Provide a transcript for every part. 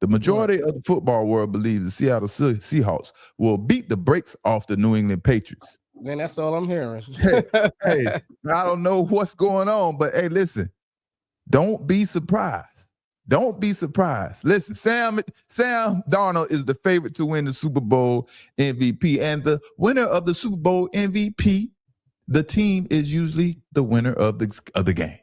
The majority of the football world believes the Seattle Seahawks will beat the brakes off the New England Patriots. Man, that's all I'm hearing. Hey, I don't know what's going on, but hey, listen, don't be surprised. Don't be surprised. Listen, Sam Darnold is the favorite to win the Super Bowl MVP, and the winner of the Super Bowl MVP, the team is usually the winner of the game.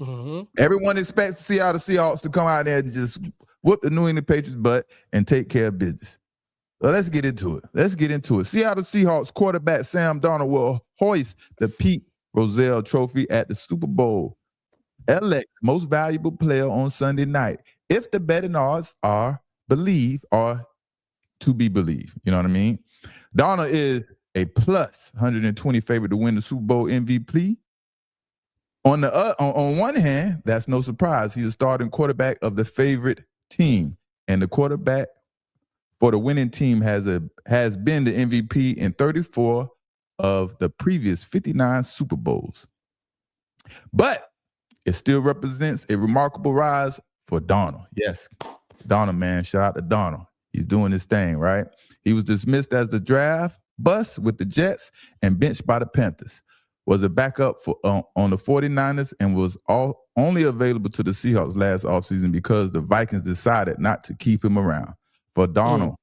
Mm-hmm. Everyone expects the Seattle Seahawks to come out there and just whoop the New England Patriots' butt and take care of business. Well, let's get into it. Seattle Seahawks quarterback Sam Darnold will hoist the Pete Rozelle Trophy at the Super Bowl. LX most valuable player on Sunday night. If the betting odds are to be believed, you know what I mean? Darnold is a plus 120 favorite to win the Super Bowl MVP. On one hand, that's no surprise. He's a starting quarterback of the favorite team, and the quarterback for the winning team has been the MVP in 34 of the previous 59 Super Bowls. But it still represents a remarkable rise for Darnold. Yes, Darnold, man. Shout out to Darnold. He's doing his thing, right? He was dismissed as the draft bust with the Jets and benched by the Panthers. Was a backup on the 49ers and was only available to the Seahawks last offseason because the Vikings decided not to keep him around. For Darnold,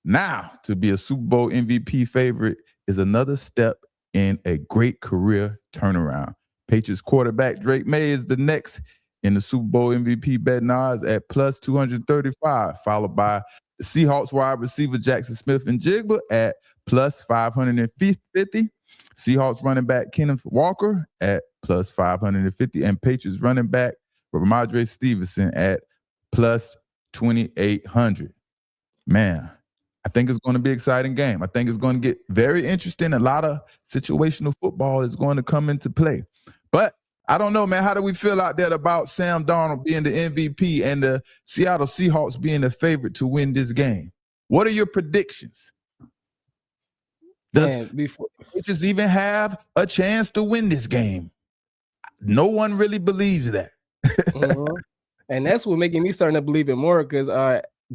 now to be a Super Bowl MVP favorite is another step in a great career turnaround. Patriots quarterback Drake May is the next in the Super Bowl MVP betting odds at plus 235, followed by the Seahawks wide receiver Jackson Smith-Njigba at plus 550, Seahawks running back Kenneth Walker at plus 550, and Patriots running back Ramondre Stevenson at plus 2,800. Man, I think it's going to be an exciting game. I think it's going to get very interesting. A lot of situational football is going to come into play. But I don't know, man. How do we feel out there about Sam Darnold being the MVP and the Seattle Seahawks being the favorite to win this game? What are your predictions? Does Patriots even have a chance to win this game? No one really believes that. And that's what making me starting to believe it more because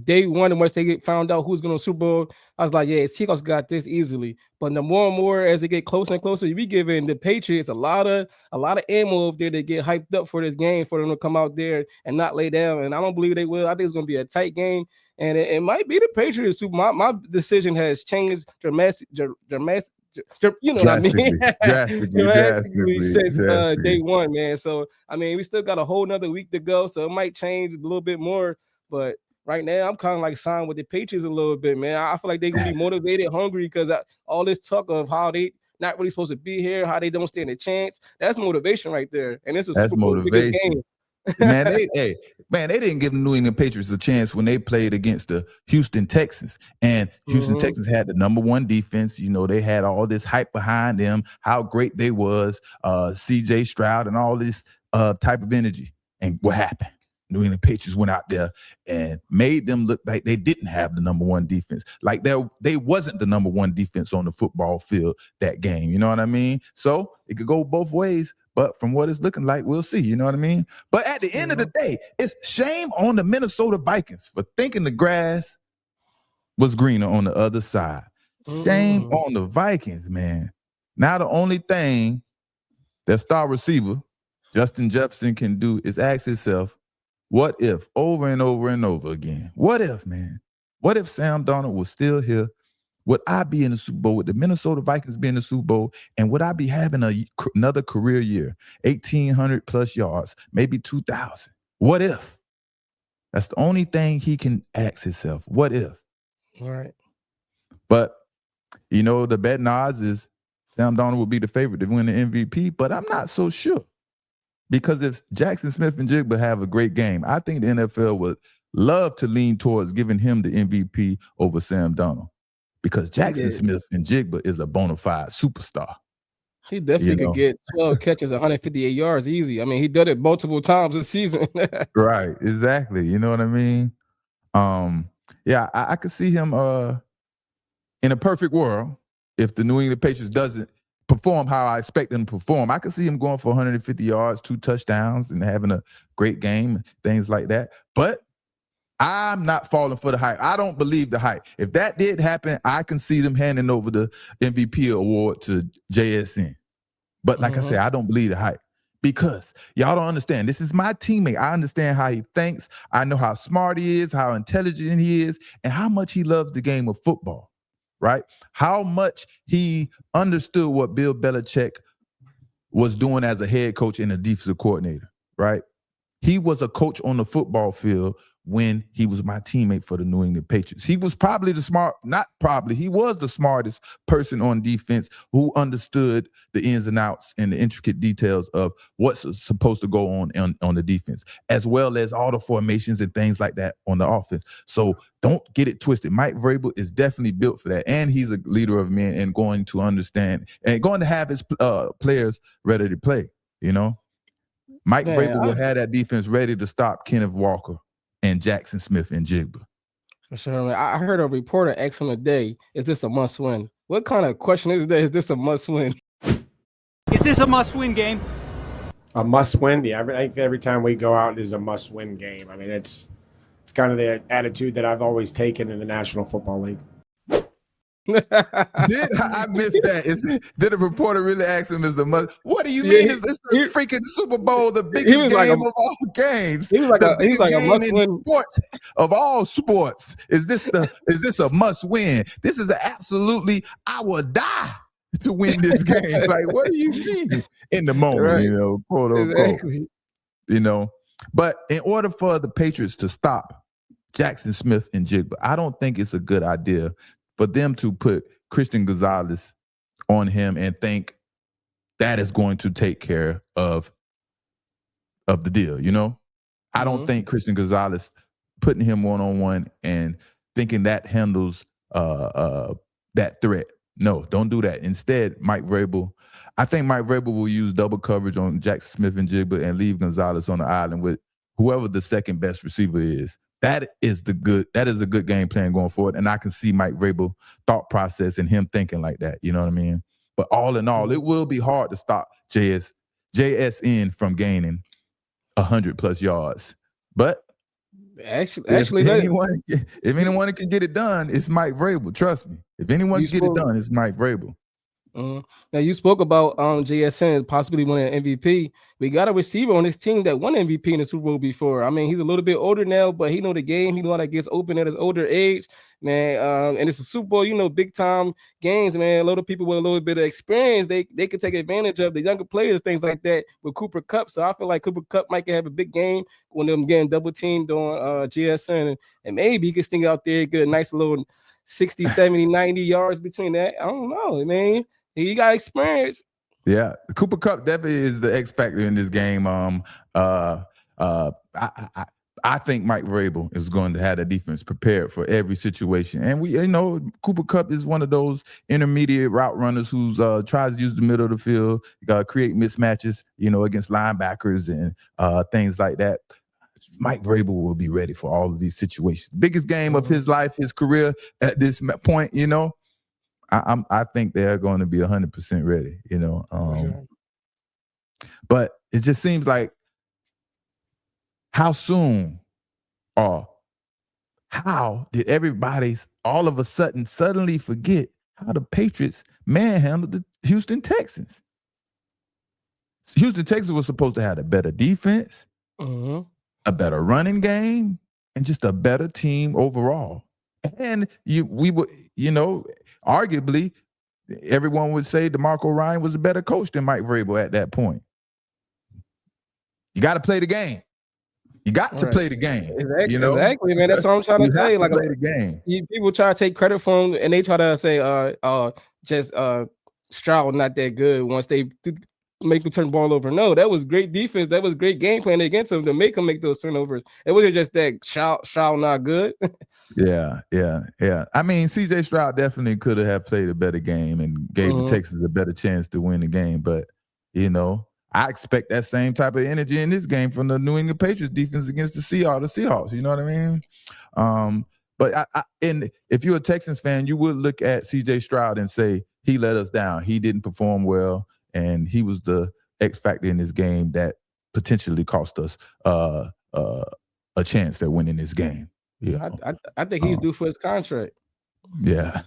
day one, once they found out who's going to Super Bowl, I was like, yeah, Seahawks got this easily. But the more and more as they get closer and closer, you be giving the Patriots a lot of ammo up there to get hyped up for this game for them to come out there and not lay down. And I don't believe they will. I think it's going to be a tight game, and it might be the Patriots. My decision has changed dramatically. You know what I mean? Drastically since day one, man. So I mean, we still got a whole nother week to go, so it might change a little bit more, but right now, I'm kind of like signed with the Patriots a little bit, man. I feel like they're going to be motivated, hungry, because all this talk of how they not really supposed to be here, how they don't stand a chance, that's motivation right there. And it's a Super Bowl biggest game. Man, they didn't give the New England Patriots a chance when they played against the Houston Texans. And Houston Texans had the number one defense. You know, they had all this hype behind them, how great they was, C.J. Stroud and all this type of energy. And what happened? New England Patriots went out there and made them look like they didn't have the number one defense. Like they wasn't the number one defense on the football field that game. You know what I mean? So it could go both ways. But from what it's looking like, we'll see. You know what I mean? But at the end of the day, it's shame on the Minnesota Vikings for thinking the grass was greener on the other side. Shame on the Vikings, man. Now the only thing their star receiver, Justin Jefferson, can do is ask himself, what if, over and over and over again? What if, man? What if Sam Darnold was still here? Would I be in the Super Bowl? Would the Minnesota Vikings be in the Super Bowl? And would I be having another career year? 1,800 plus yards, maybe 2,000. What if? That's the only thing he can ask himself. What if? All right. But, you know, the betting odds is Sam Darnold will be the favorite to win the MVP, but I'm not so sure. Because if Jackson Smith-Njigba have a great game, I think the NFL would love to lean towards giving him the MVP over Sam Darnold. Because Jackson Smith-Njigba is a bona fide superstar. He definitely could get 12 catches, 158 yards easy. I mean, he did it multiple times this season. Right, exactly. You know what I mean? I could see him in a perfect world, if the New England Patriots doesn't perform how I expect them to perform, I could see him going for 150 yards, 2 touchdowns, and having a great game, things like that. But I'm not falling for the hype. I don't believe the hype. If that did happen, I can see them handing over the MVP award to JSN. But like I said, I don't believe the hype because y'all don't understand. This is my teammate. I understand how he thinks. I know how smart he is, how intelligent he is, and how much he loves the game of football, right? How much he understood what Bill Belichick was doing as a head coach and a defensive coordinator, right? He was a coach on the football field when he was my teammate for the New England Patriots. He was probably he was the smartest person on defense who understood the ins and outs and the intricate details of what's supposed to go on the defense, as well as all the formations and things like that on the offense. So don't get it twisted. Mike Vrabel is definitely built for that. And he's a leader of men and going to understand and going to have his players ready to play, you know? Mike Vrabel will have that defense ready to stop Kenneth Walker and Jackson Smith and Jigba. For sure, man. I heard a reporter ask him today, is this a must-win? What kind of question is that? Is this a must-win? Is this a must-win game? A must-win? Yeah, I think every time we go out is a must-win game. I mean, it's kind of the attitude that I've always taken in the National Football League. I missed that? Did a reporter really ask him, is the must? What do you mean? Is this the freaking Super Bowl, the biggest game of all games? He was like a must-win sports of all sports. Is this a must-win? This is absolutely, I will die to win this game. Like, what do you mean? In the moment, right. Quote unquote. Exactly. But in order for the Patriots to stop Jackson Smith and Jigba, I don't think it's a good idea for them to put Christian Gonzalez on him and think that is going to take care of the deal, I don't think Christian Gonzalez putting him one-on-one and thinking that handles that threat. No, don't do that. Instead, I think Mike Vrabel will use double coverage on Jackson Smith and Jigba and leave Gonzalez on the island with whoever the second best receiver is. That is a good game plan going forward. And I can see Mike Vrabel thought process and him thinking like that. You know what I mean? But all in all, it will be hard to stop JSN from gaining 100+ yards. But actually, if anyone can get it done, it's Mike Vrabel. Trust me. If anyone can get it done, it's Mike Vrabel. Now you spoke about JSN possibly winning an MVP. We got a receiver on this team that won MVP in the Super Bowl before. I mean, he's a little bit older now, but he know the game. He know how that gets open at his older age, man. And it's a Super Bowl, big time games, man. A lot of people with a little bit of experience, they could take advantage of the younger players, things like that with Cooper Kupp. So I feel like Cooper Kupp might have a big game when them getting double teamed on JSN, and maybe he could sting out there, get a nice little 60, 70, 90 yards between that. I don't know, man. He got experience. Yeah, Cooper Kupp definitely is the X factor in this game. I think Mike Vrabel is going to have the defense prepared for every situation. And Cooper Kupp is one of those intermediate route runners who's tries to use the middle of the field, create mismatches, against linebackers and things like that. Mike Vrabel will be ready for all of these situations. Biggest game of his life, his career at this point, I think they're going to be 100% ready, Sure. But it just seems like how soon or how did everybody all of a sudden suddenly forget how the Patriots manhandled the Houston Texans? Houston Texans was supposed to have a better defense, a better running game, and just a better team overall. And we would, arguably, everyone would say DeMarco Ryan was a better coach than Mike Vrabel at that point. You got to play the game. You got to play the game. Exactly, man. That's what I'm trying to say. Like, play the game. People try to take credit for him, and they try to say, Stroud not that good once they make him turn the ball over. No, that was great defense. That was great game plan against him to make him make those turnovers. It wasn't just that Stroud not good. Yeah. I mean, CJ Stroud definitely could have played a better game and gave the Texans a better chance to win the game. But, I expect that same type of energy in this game from the New England Patriots defense against the Seahawks. You know what I mean? But and if you're a Texans fan, you would look at CJ Stroud and say, he let us down. He didn't perform well. And he was the X factor in this game that potentially cost us a chance at winning this game. Yeah. I think he's due for his contract. Yeah.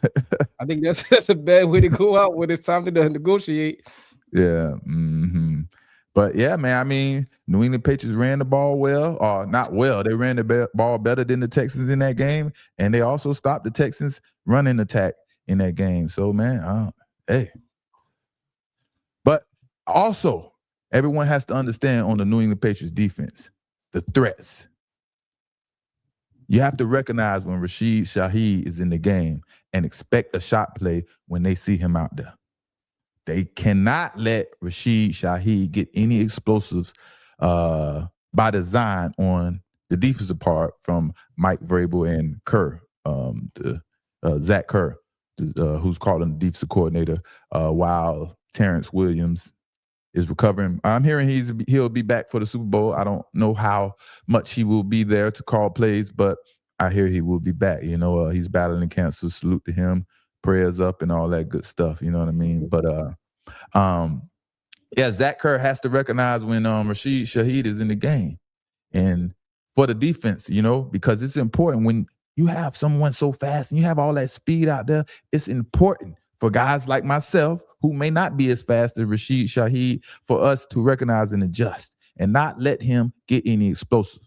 I think that's a bad way to go out when it's time to negotiate. Yeah. But yeah, man, I mean, New England Patriots ran the ball well, or not well. They ran the ball better than the Texans in that game, and they also stopped the Texans running attack in that game. So, man, hey. But also, everyone has to understand on the New England Patriots defense, the threats. You have to recognize when Rashid Shaheed is in the game and expect a shot play when they see him out there. They cannot let Rashid Shaheed get any explosives by design on the defensive part from Mike Vrabel and Kerr, Zach Kerr, who's calling the defensive coordinator, while Terrence Williams is recovering. I'm hearing he'll be back for the Super Bowl. I don't know how much he will be there to call plays, but I hear he will be back. You know, he's battling cancer. Salute to him. Prayers up and all that good stuff. You know what I mean? But yeah, Zach Kerr has to recognize when Rashid Shaheed is in the game, and for the defense, you know, because it's important when you have someone so fast and you have all that speed out there. It's important for guys like myself who may not be as fast as Rashid Shaheed for us to recognize and adjust and not let him get any explosive.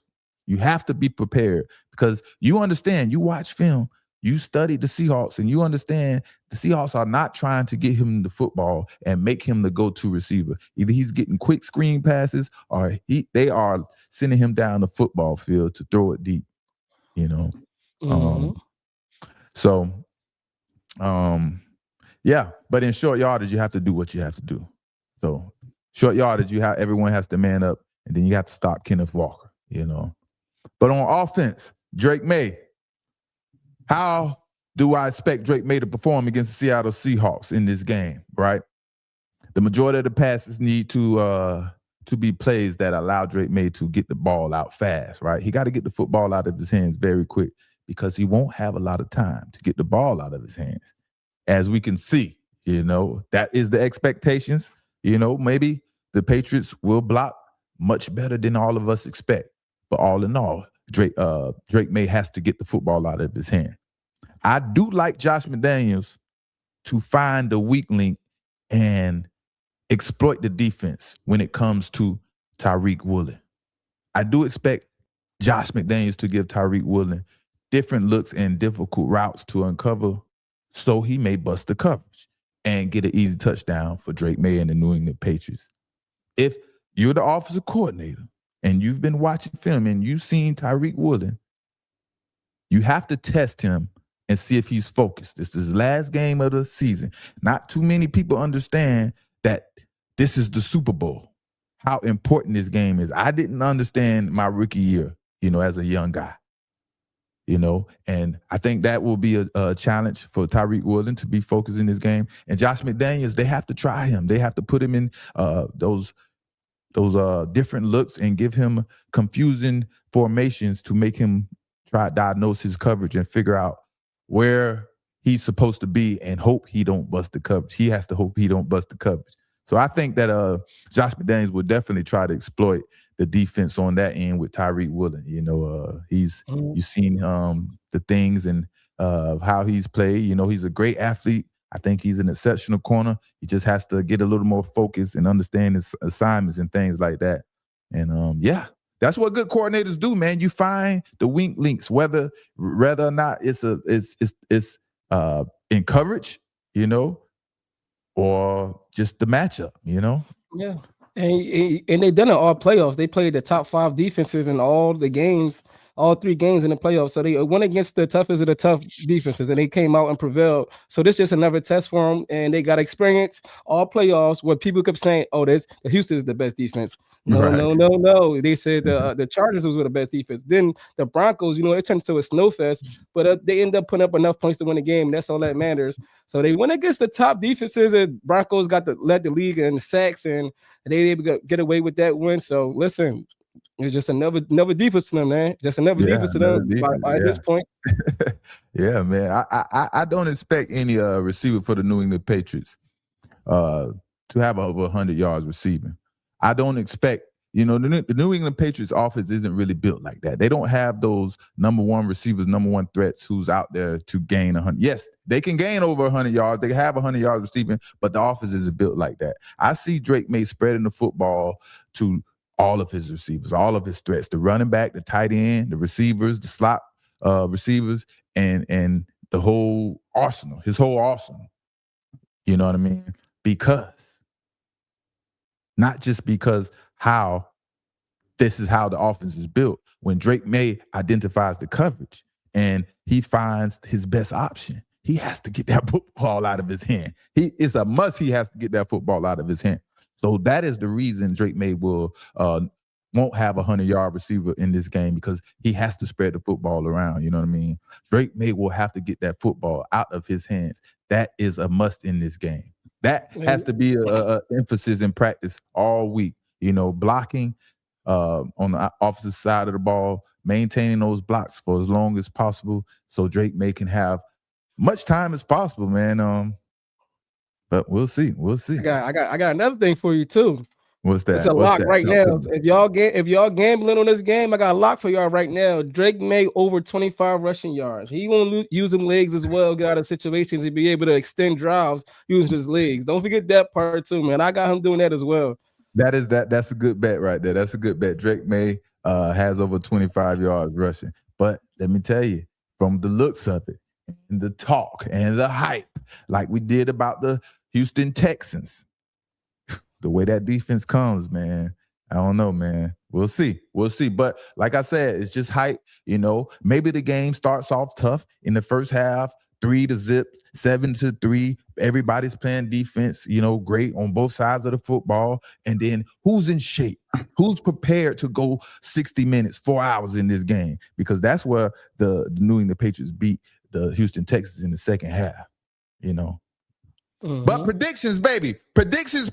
You have to be prepared because you understand, you watch film, you study the Seahawks, and you understand the Seahawks are not trying to get him the football and make him the go-to receiver. Either he's getting quick screen passes or they are sending him down the football field to throw it deep, you know. Yeah, but in short yardage, you have to do what you have to do. So short yardage, everyone has to man up, and then you have to stop Kenneth Walker, you know. But on offense, Drake May, how do I expect Drake May to perform against the Seattle Seahawks in this game, right? The majority of the passes need to be plays that allow Drake May to get the ball out fast, right? He got to get the football out of his hands very quick because he won't have a lot of time to get the ball out of his hands. As we can see, you know, that is the expectations. You know, maybe the Patriots will block much better than all of us expect. But all in all, Drake May has to get the football out of his hand. I do like Josh McDaniels to find the weak link and exploit the defense when it comes to Tyreek Woolen. I do expect Josh McDaniels to give Tyreek Woolen different looks and difficult routes to uncover so he may bust the coverage and get an easy touchdown for Drake May and the New England Patriots. If you're the offensive coordinator and you've been watching film and you've seen Tyreek Woolen, you have to test him and see if he's focused. This is the last game of the season. Not too many people understand that this is the Super Bowl, how important this game is. I didn't understand my rookie year, you know, as a young guy, you know, and I think that will be a challenge for Tyreek Woolen to be focused in this game. And Josh McDaniels, they have to try him. They have to put him in those different looks and give him confusing formations to make him try to diagnose his coverage and figure out where he's supposed to be and hope he don't bust the coverage. He has to hope he don't bust the coverage. So I think that Josh McDaniels will definitely try to exploit the defense on that end with Tyreek Woolen. You know, you've seen the things and how he's played. You know, he's a great athlete. I think he's an exceptional corner. He just has to get a little more focus and understand his assignments and things like that. And yeah, that's what good coordinators do, man. You find the weak links, whether or not it's in coverage, you know, or just the matchup, you know. Yeah, and they done it all playoffs. They played the top 5 defenses in all the games, all 3 games in the playoffs. So they went against the toughest of the tough defenses, and they came out and prevailed. So this is just another test for them, and they got experience all playoffs where people kept saying, "Oh, the Houston is the best defense." No, Right. no. They said the Chargers was the best defense. Then the Broncos, you know, it turned into a snowfest, but they end up putting up enough points to win the game. That's all that matters. So they went against the top defenses, and Broncos led the league in sacks, and they able to get away with that win. So listen, it's just another defense to them, man. Just another defense to them at this point. Yeah, man. I don't expect any receiver for the New England Patriots to have over 100 yards receiving. I don't expect You know, the New England Patriots offense isn't really built like that. They don't have those number one receivers, number one threats who's out there to gain 100. Yes, they can gain over 100 yards. They have 100 yards receiving, but the offense isn't built like that. I see Drake May spreading the football to all of his receivers, all of his threats, the running back, the tight end, the receivers, the slot receivers, and the whole arsenal, his whole arsenal. You know what I mean? Because, not just because how this is how the offense is built. When Drake May identifies the coverage and he finds his best option, he has to get that football out of his hand. It's a must. He has to get that football out of his hand. So that is the reason Drake May won't have a 100-yard receiver in this game, because he has to spread the football around. You know what I mean? Drake May will have to get that football out of his hands. That is a must in this game. That has to be a emphasis in practice all week. You know, blocking on the opposite side of the ball, maintaining those blocks for as long as possible, so Drake May can have much time as possible, man. But we'll see. We'll see. I got another thing for you too. What's that? It's a lock right now. If y'all gambling on this game, I got a lock for y'all right now. Drake May over 25 rushing yards. He won't use them legs as well, get out of situations and be able to extend drives using his legs. Don't forget that part too, man. I got him doing that as well. That's a good bet right there. That's a good bet. Drake May has over 25 yards rushing. But let me tell you, from the looks of it, and the talk and the hype, like we did about the Houston Texans, the way that defense comes, man, I don't know, man. We'll see. We'll see. But like I said, it's just hype. You know, maybe the game starts off tough in the first half, 3-0, 7-3. Everybody's playing defense, you know, great on both sides of the football. And then who's in shape? Who's prepared to go 60 minutes, 4 hours in this game? Because that's where the New England Patriots beat the Houston Texans in the second half, you know. But predictions, baby. Predictions.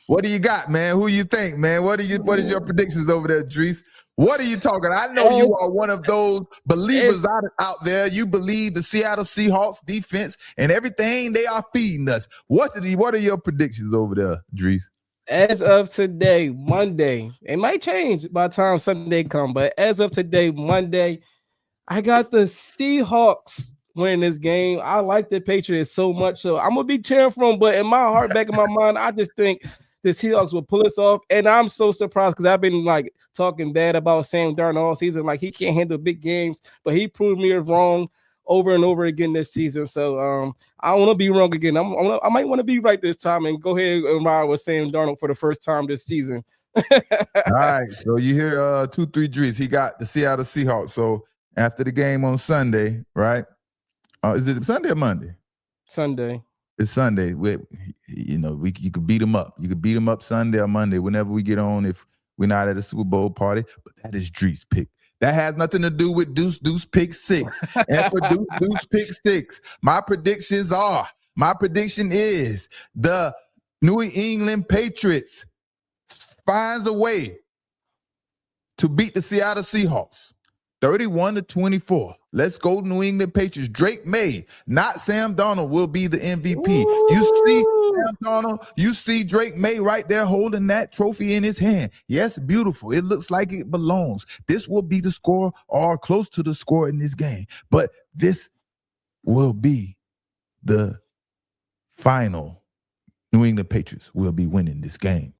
What do you got, man? Who you think, man? What is your predictions over there, Dries? What are you talking? I know you are one of those believers out there. You believe the Seattle Seahawks defense and everything they are feeding us. What are your predictions over there, Dries? As of today, Monday, it might change by the time Sunday come, but as of today, Monday, I got the Seahawks winning this game. I like the Patriots so much, so I'm gonna be cheering for them. But in my heart, back in my mind, I just think the Seahawks will pull us off. And I'm so surprised because I've been like talking bad about Sam Darnold all season, like he can't handle big games, but he proved me wrong over and over again this season. So I want to be wrong again. I might want to be right this time and go ahead and ride with Sam Darnold for the first time this season. All right, so you hear 2-3 Dries. He got the Seattle Seahawks. So after the game on Sunday, right? Is it Sunday or Monday? Sunday. It's Sunday. You could beat them up. You could beat them up Sunday or Monday, whenever we get on, if we're not at a Super Bowl party. But that is Dries' pick. That has nothing to do with Deuce pick 6. And for Deuce pick 6, my prediction is the New England Patriots finds a way to beat the Seattle Seahawks 31-24. Let's go, New England Patriots. Drake May, not Sam Darnold, will be the MVP. Ooh. You see Sam Darnold, you see Drake May right there holding that trophy in his hand. Yes, beautiful. It looks like it belongs. This will be the score or close to the score in this game. But this will be the final. New England Patriots will be winning this game.